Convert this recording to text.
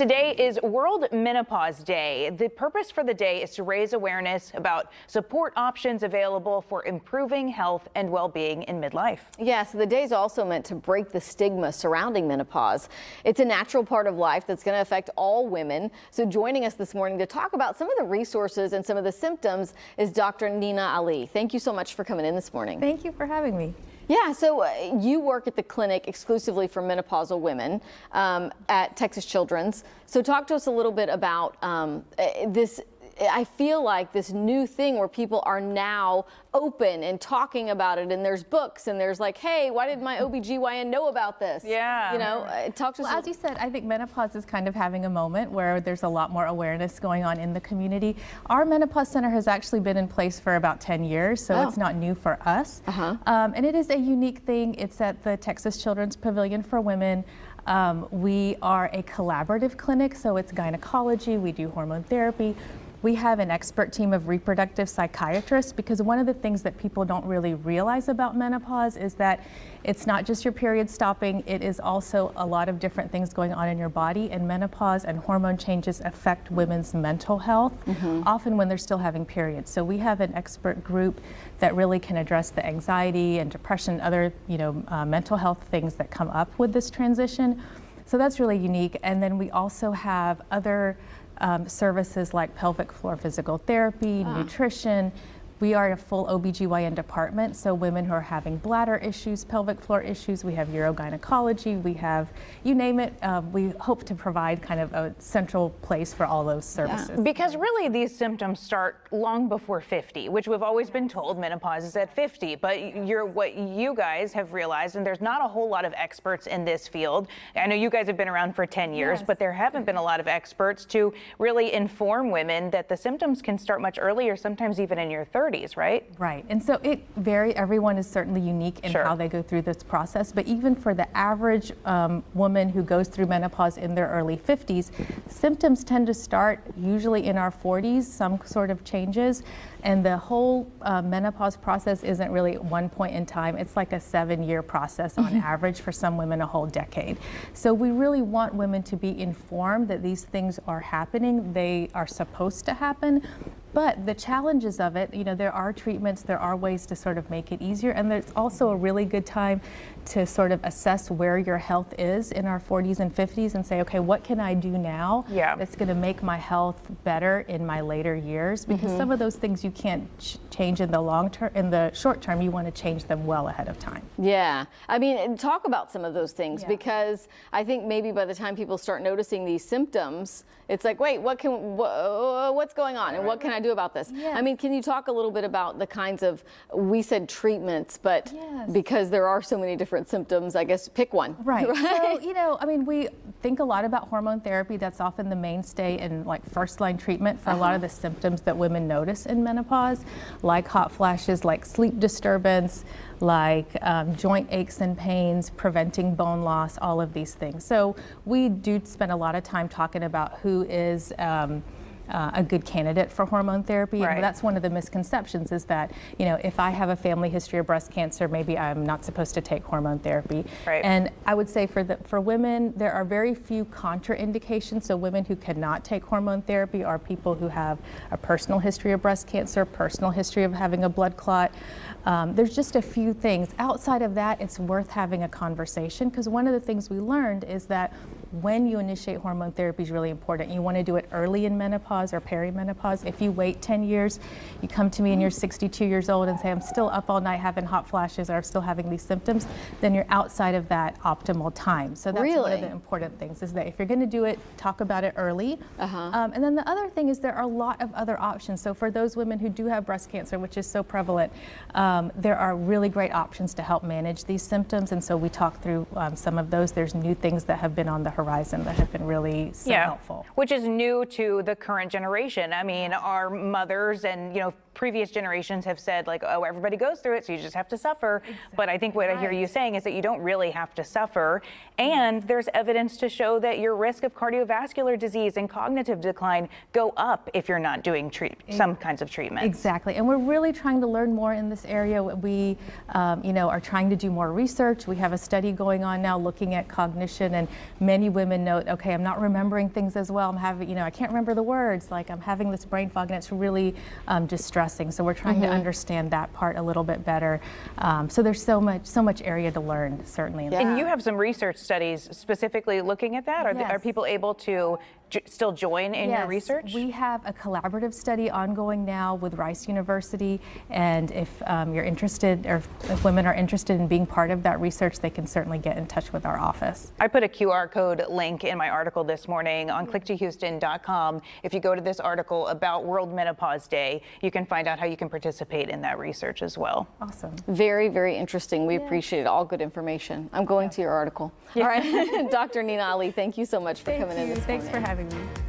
Today is World Menopause Day. The purpose for the day is to raise awareness about support options available for improving health and well-being in midlife. Yes, the day is also meant to break the stigma surrounding menopause. It's a natural part of life that's going to affect all women. So joining us this morning to talk about some of the resources and some of the symptoms is Dr. Nina Ali. Thank you so much for coming in this morning. Thank you for having me. Yeah, so you work at the clinic exclusively for menopausal women at Texas Children's. So talk to us a little bit about this. I feel like this new thing where people are now open and talking about it, and there's books, and there's like, hey, why didn't my OBGYN know about this? Yeah. You know, talk to us. Well, as you said, I think menopause is kind of having a moment where there's a lot more awareness going on in the community. Our menopause center has actually been in place for about 10 years, so it's not new for us. And it is a unique thing. It's at the Texas Children's Pavilion for Women. We are a collaborative clinic, so it's gynecology, we do hormone therapy. We have an expert team of reproductive psychiatrists, because one of the things that people don't really realize about menopause is that it's not just your period stopping, it is also a lot of different things going on in your body, and menopause and hormone changes affect women's mental health, often when they're still having periods. So we have an expert group that really can address the anxiety and depression, other mental health things that come up with this transition. So that's really unique. And then we also have other services like pelvic floor physical therapy, nutrition. We are a full OBGYN department, so women who are having bladder issues, pelvic floor issues, we have urogynecology, we have, you name it, we hope to provide kind of a central place for all those services. Yeah. Because really these symptoms start long before 50, which we've always been told menopause is at 50, but what you guys have realized, and there's not a whole lot of experts in this field. I know you guys have been around for 10 years, but there haven't been a lot of experts to really inform women that the symptoms can start much earlier, sometimes even in your 30s. Right? Right. And so everyone is certainly unique in how they go through this process. But even for the average woman who goes through menopause in their early 50s, symptoms tend to start usually in our 40s, some sort of changes. And the whole menopause process isn't really one point in time. It's like a 7-year process on average, for some women a whole decade. So we really want women to be informed that these things are happening. They are supposed to happen. But the challenges of it, there are treatments, there are ways to sort of make it easier, and there's also a really good time to sort of assess where your health is in our 40s and 50s and say, okay, what can I do now that's going to make my health better in my later years? Because some of those things you can't change in the long term, in the short term, you want to change them well ahead of time. Yeah, I mean, talk about some of those things, because I think maybe by the time people start noticing these symptoms, it's like, wait, what's going on, and what can I do about this? I mean, can you talk a little bit about the kinds of, we said treatments, but because there are so many different symptoms, I guess pick one. Right. So, I mean, we think a lot about hormone therapy. That's often the mainstay in like first line treatment for a lot of the symptoms that women notice in menopause, like hot flashes, like sleep disturbance, like joint aches and pains, preventing bone loss, all of these things. So we do spend a lot of time talking about who is a good candidate for hormone therapy. And that's one of the misconceptions, is that, if I have a family history of breast cancer, maybe I'm not supposed to take hormone therapy. And I would say for women, there are very few contraindications. So women who cannot take hormone therapy are people who have a personal history of breast cancer, personal history of having a blood clot. There's just a few things. Outside of that, it's worth having a conversation, because one of the things we learned is that when you initiate hormone therapy is really important. You want to do it early in menopause or perimenopause. If you wait 10 years, you come to me and you're 62 years old and say, I'm still up all night having hot flashes, or I'm still having these symptoms, then you're outside of that optimal time. So that's one of the important things, is that if you're going to do it, talk about it early. And then the other thing is there are a lot of other options. So for those women who do have breast cancer, which is so prevalent, there are really great options to help manage these symptoms. And so we talk through some of those. There's new things that have been on the horizon that have been really helpful. Which is new to the current generation. I mean, our mothers and, previous generations have said like, oh, everybody goes through it, so you just have to suffer. But I think what I hear you saying is that you don't really have to suffer. And there's evidence to show that your risk of cardiovascular disease and cognitive decline go up if you're not doing some kinds of treatment. Exactly, and we're really trying to learn more in this area. We, are trying to do more research. We have a study going on now looking at cognition, and many women note, okay, I'm not remembering things as well. I'm having, I can't remember the words. Like I'm having this brain fog, and it's really distressing. So we're trying to understand that part a little bit better. So there's so much area to learn, certainly. And you have some research studies specifically looking at that. Are people able to still join in your research? We have a collaborative study ongoing now with Rice University, and if you're interested, or if women are interested in being part of that research, they can certainly get in touch with our office. I put a QR code link in my article this morning on clicktohouston.com. If you go to this article about World Menopause Day, you can find out how you can participate in that research as well. Awesome. Very, very interesting. We appreciate it. All good information. I'm going to your article. All right. Dr. Nina Ali, thank you so much for coming in this morning. Thanks for having me.